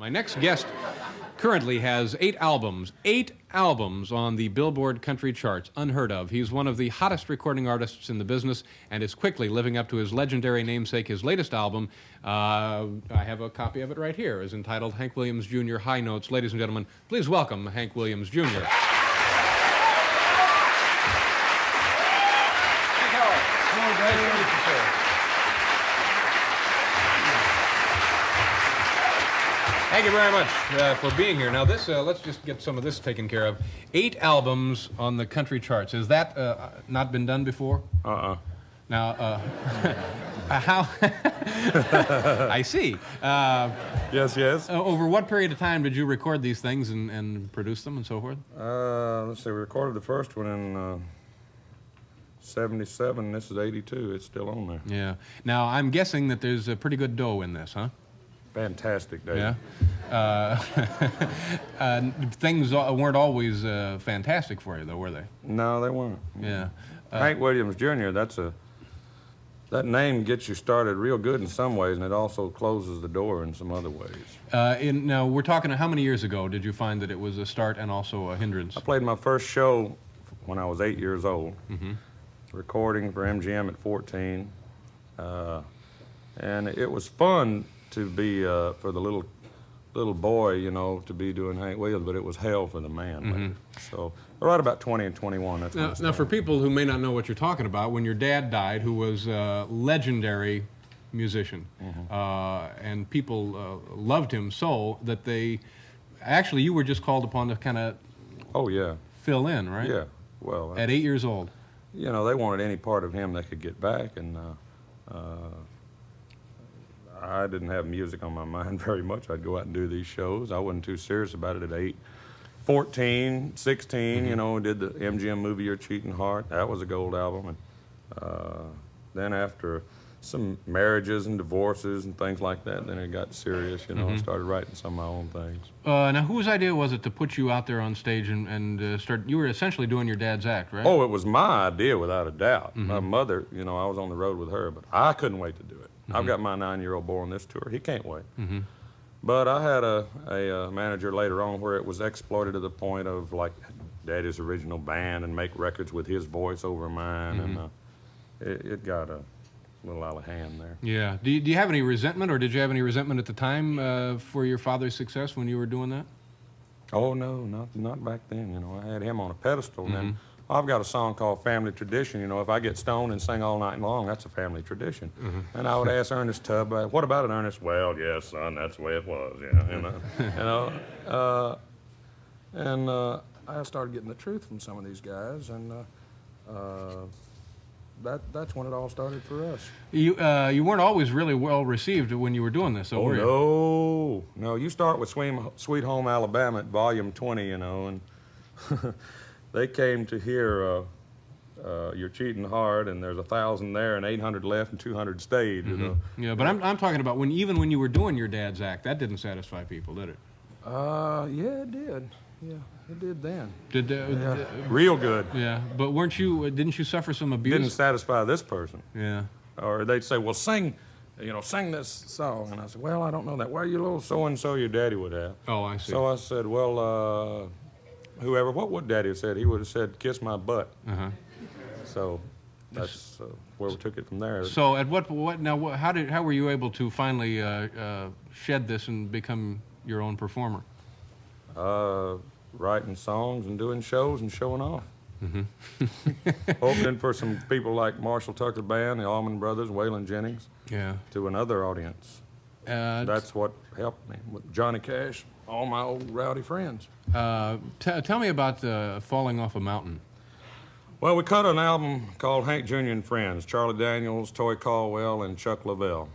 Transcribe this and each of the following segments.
My next guest currently has 8 albums on the Billboard country charts, unheard of. He's one of the hottest recording artists in the business and is quickly living up to his legendary namesake. His latest album, I have a copy of it right here, is entitled Hank Williams Jr. High Notes. Ladies and gentlemen, please welcome Hank Williams Jr. Thank you very much for being here. Now, this let's just get some of this taken care of. 8 albums on the country charts. Has that not been done before? Now, how? I see. Yes. Over what period of time did you record these things and produce them and so forth? Let's see, we recorded the first one in 77. This is 82. It's still on there. Yeah. Now, I'm guessing that there's a pretty good dough in this, huh? Fantastic, Dave. Yeah. Things weren't always fantastic for you, though, were they? No, they weren't. Yeah. Hank Williams Jr., that name gets you started real good in some ways, and it also closes the door in some other ways. Now, we're talking, how many years ago did you find that it was a start and also a hindrance? I played my first show when I was 8 years old, recording for MGM at 14, and it was fun to be, for the little boy, you know, to be doing Hank Williams, but it was hell for the man later. So, right about 20 and 21, that's when I started. Now, for people who may not know what you're talking about, when your dad died, who was a legendary musician, and people loved him so that actually, you were just called upon to kind of fill in, right? Yeah, well. At 8 years old. You know, they wanted any part of him they could get back, and I didn't have music on my mind very much. I'd go out and do these shows. I wasn't too serious about it at 8. 14, 16, you know, did the MGM movie Your Cheating Heart. That was a gold album. And then after some marriages and divorces and things like that, then it got serious, you know, I started writing some of my own things. Now, whose idea was it to put you out there on stage and start, you were essentially doing your dad's act, right? Oh, it was my idea without a doubt. My mother, you know, I was on the road with her, but I couldn't wait to do it. I've got my 9-year-old boy on this tour. He can't wait. But I had a manager later on where it was exploited to the point of, like, Daddy's original band and make records with his voice over mine, and it got a little out of hand there. Yeah. Do you have any resentment, or did you have any resentment at the time for your father's success when you were doing that? Oh, no, not back then. You know, I had him on a pedestal, and then I've got a song called Family Tradition. You know, if I get stoned and sing all night long, that's a family tradition. And I would ask Ernest Tubb, what about it, Ernest? Well, yes, son, that's the way it was, yeah. And I started getting the truth from some of these guys, and that's when it all started for us. You weren't always really well received when you were doing this, were you? Oh, no. You start with Sweet Home Alabama at volume 20, you know, and they came to hear You're Cheating Hard, and there's 1,000 there, and 800 left, and 200 stayed, you know. Yeah, but I'm talking about even when you were doing your dad's act, that didn't satisfy people, did it? Yeah, it did. Yeah, it did then. Real good. Yeah, but didn't you suffer some abuse? Didn't satisfy this person. Yeah. Or they'd say, well, sing this song. And I said, well, I don't know that. Well, you little so-and-so your daddy would have. Oh, I see. So I said, well, whoever, what would Daddy have said? He would have said, kiss my butt. So that's where we took it from there. So at how were you able to finally shed this and become your own performer? Writing songs and doing shows and showing off. Opening for some people like Marshall Tucker Band, the Allman Brothers, Waylon Jennings. Yeah. To another audience. That's what helped me with Johnny Cash, all my old rowdy friends. Tell me about Falling Off a Mountain. Well, we cut an album called Hank Jr. and Friends, Charlie Daniels, Toy Caldwell, and Chuck Leavell.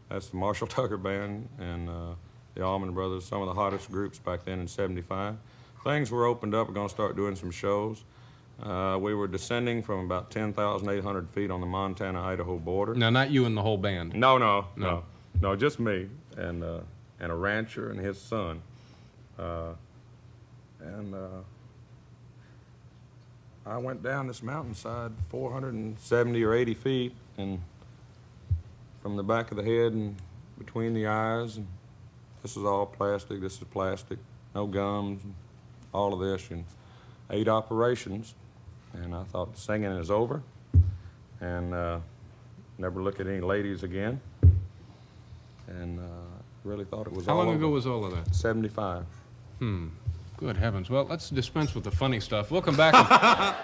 That's the Marshall Tucker Band and the Allman Brothers, some of the hottest groups back then in '75. Things were opened up. We're going to start doing some shows. We were descending from about 10,800 feet on the Montana-Idaho border. Now, not you and the whole band. No, just me and a rancher and his son. I went down this mountainside 470 or 80 feet, and from the back of the head and between the eyes, and This is all plastic. This is plastic. No gums, all of this, and 8 operations. And I thought singing is over, and never look at any ladies again. And really thought it was How all long ago over. was all of that? 75. Good heavens. Well, let's dispense with the funny stuff. We'll come back and